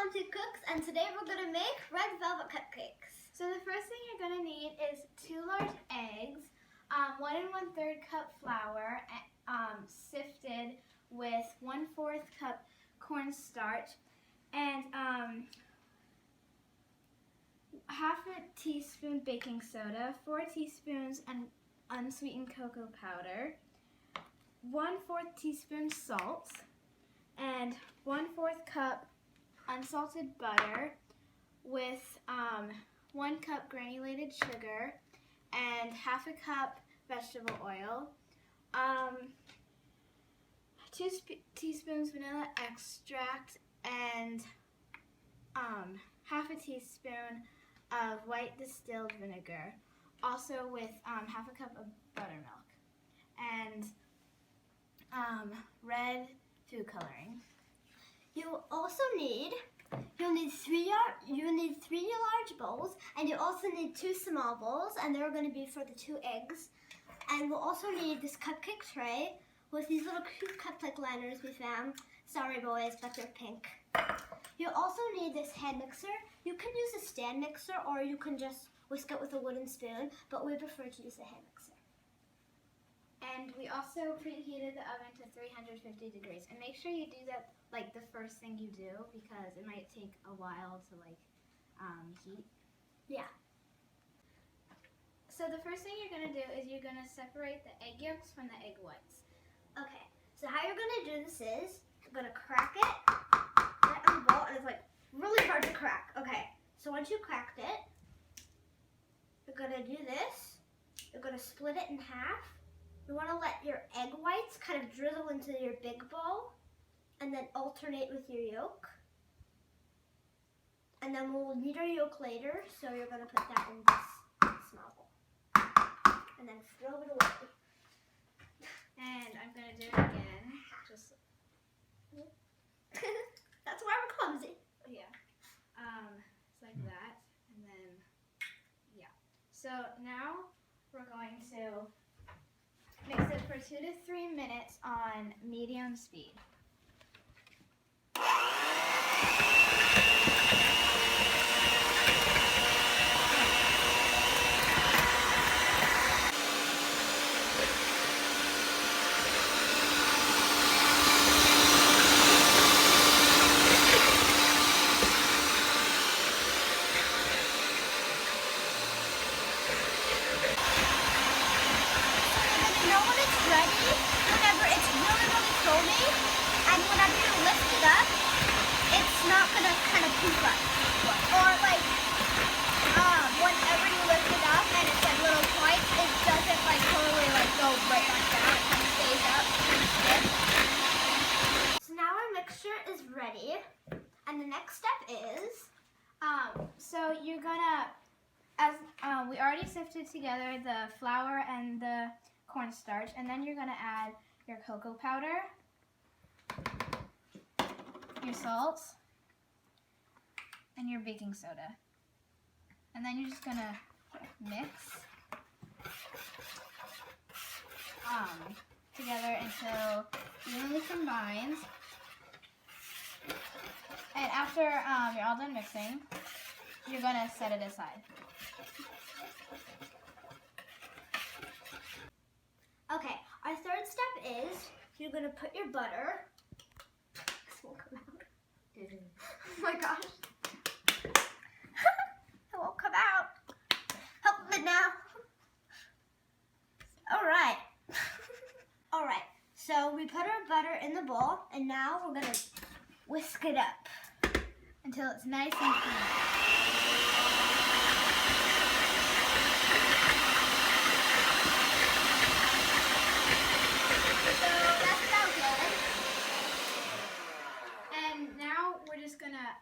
Clumsy Cooks, and today we're going to make red velvet cupcakes. So the first thing you're going to need is 2 large eggs, 1 1/3 cup flour, sifted with 1/4 cup cornstarch, and half a teaspoon baking soda, 4 teaspoons unsweetened cocoa powder, 1/4 teaspoon salt, and 1/4 cup unsalted butter with 1 cup granulated sugar and half a cup vegetable oil, 2 teaspoons vanilla extract, and half a teaspoon of white distilled vinegar, also with half a cup of buttermilk, and red food coloring. You'll need 3 large bowls, and you also need 2 small bowls, and they're going to be for the 2 eggs. And we'll also need this cupcake tray with these little cute cupcake liners we found. Sorry boys, but they're pink. You'll also need this hand mixer. You can use a stand mixer or you can just whisk it with a wooden spoon, but we prefer to use the hand mixer. And we also preheated the oven to 350 degrees. And make sure you do that like the first thing you do, because it might take a while to heat. Yeah. So the first thing you're going to do is you're going to separate the egg yolks from the egg whites. Okay, so how you're going to do this is, you're going to crack it right on the bowl, and it's like really hard to crack. Okay, so once you cracked it, you're going to do this. You're going to split it in half. You want to let your egg whites kind of drizzle into your big bowl, and then alternate with your yolk. And then we'll need our yolk later, so you're going to put that in this small bowl. And then throw it away. And I'm going to do it again. Just That's why we're clumsy. yeah. It's like that. And then, yeah. So now we're going to mix it for 2 to 3 minutes on medium speed. Whenever it's really, really foamy, and whenever you lift it up, it's not going to kind of poof up. Or whenever you lift it up and it's like little points, it doesn't totally go right back down. It kind of stays up. So now our mixture is ready, and the next step is, so you're gonna, we already sifted together the flour and the cornstarch, and then you're going to add your cocoa powder, your salt, and your baking soda. And then you're just going to mix together until evenly combined. And after you're all done mixing, you're going to set it aside. Okay, our third step is you're going to put your butter. This won't come out. Oh my gosh. It won't come out. Help me now. Alright. Alright, so we put our butter in the bowl, and now we're going to whisk it up until it's nice and creamy.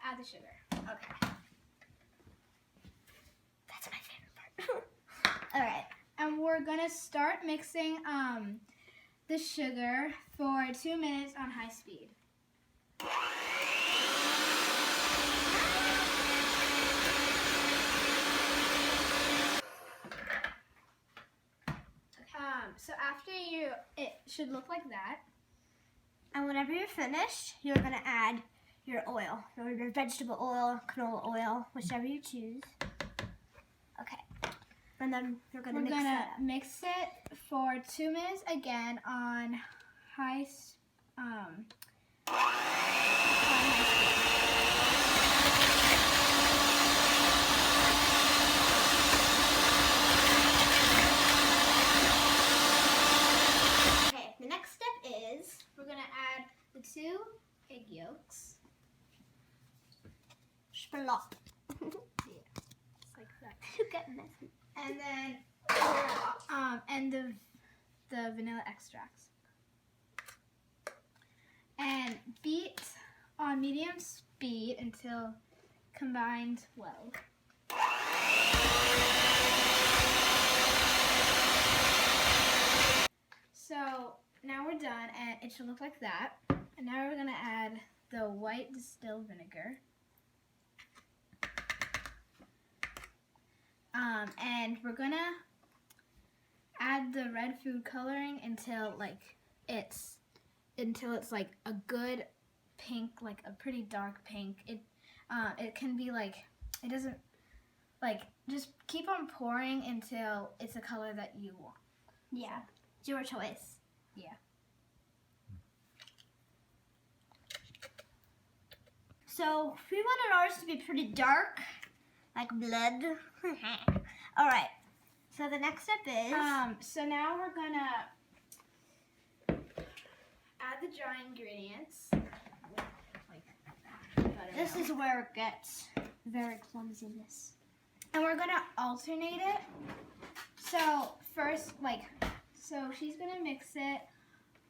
Add the sugar. Okay. That's my favorite part. Alright. And we're gonna start mixing the sugar for 2 minutes on high speed. So after it should look like that. And whenever you're finished, you're gonna add your oil, your vegetable oil, canola oil, whichever you choose. Okay. And then we're gonna mix it for 2 minutes again on high speed. Okay, the next step is We're gonna add the 2 egg yolks. Splop. Just like that. You get messy. And then and the vanilla extracts. And beat on medium speed until combined well. So now we're done, and it should look like that. And now we're gonna add the white distilled vinegar. And we're gonna add the red food coloring until it's like a good pink, like a pretty dark pink. It can be like, it doesn't, like, just keep on pouring until it's a color that you want. Yeah, it's your choice. Yeah. So we wanted ours to be pretty dark, like blood. All right. So the next step is so now we're gonna add the dry ingredients. This is where it gets very clumsiness. And we're gonna alternate it. So first, so she's gonna mix it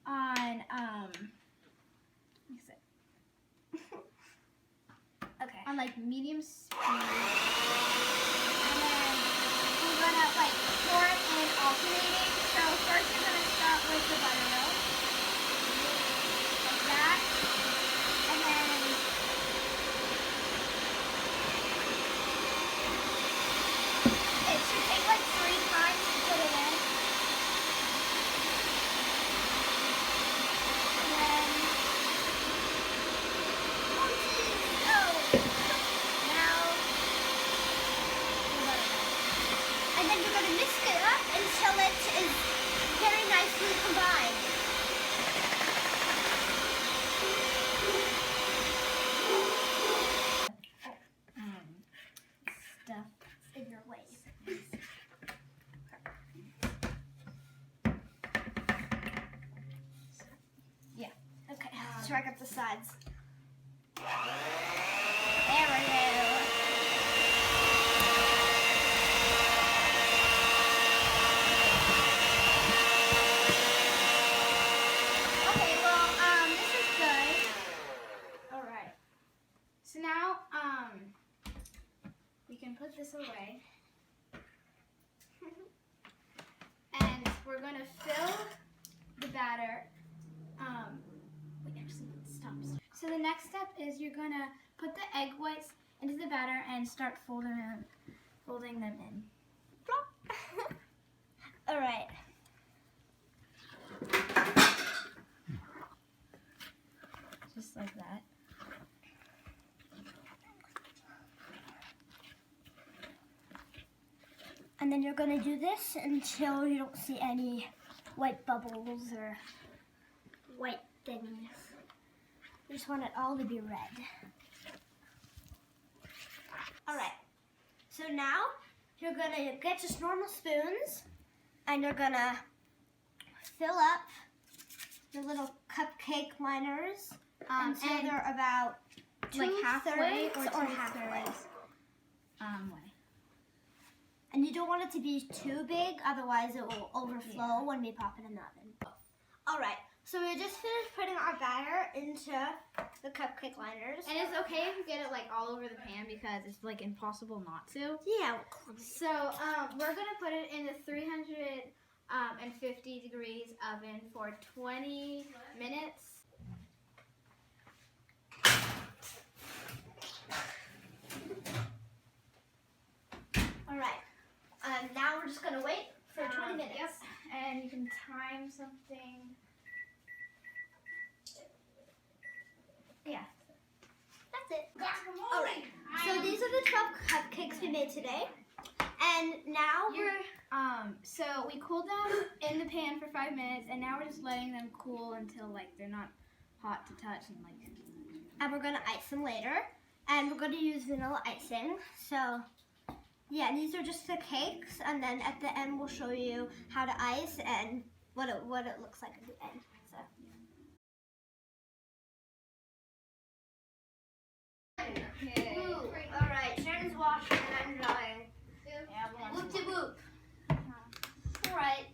on mix it. Okay. On like medium speed. And then we're gonna pour it in alternating. So first you're gonna start with the buttermilk. Like that. And then it should take like 3 times to put it in. And then and then you're going to mix it up until it is very nicely combined. Stuff In your way. Yeah. Okay, let's track up the sides. There we go. Okay, well, this is good. All right. So now, we can put this away. And we're gonna fill the batter. Wait, actually, stop. So the next step is you're gonna put the egg whites into the batter and start folding them in. All right. Just like that. And then you're going to do this until you don't see any white bubbles or white things. You just want it all to be red. All right. So now you're going to get just normal spoons and you're going to fill up your little cupcake liners until and they're about like halfway or halfway. Way. And you don't want it to be too big, otherwise it will overflow when we pop it in the oven. All right, so we just finished putting our batter into the cupcake liners. And it's okay if you get it like all over the pan because it's like impossible not to. Yeah. So we're gonna put it in the 350 degrees oven for 20 minutes. All right. Now we're just gonna wait for 20 minutes. Yep. And you can time something. Yeah. cupcakes we made today. And now so we cooled them in the pan for 5 minutes, and now we're just letting them cool until like they're not hot to touch and we're gonna ice them later. And we're gonna use vanilla icing. So yeah, these are just the cakes, and then at the end we'll show you how to ice and what it looks like at the end. So. Okay. Ooh, all right. Shannon's washing and I'm drying. Yeah, Whoop de whoop. All right.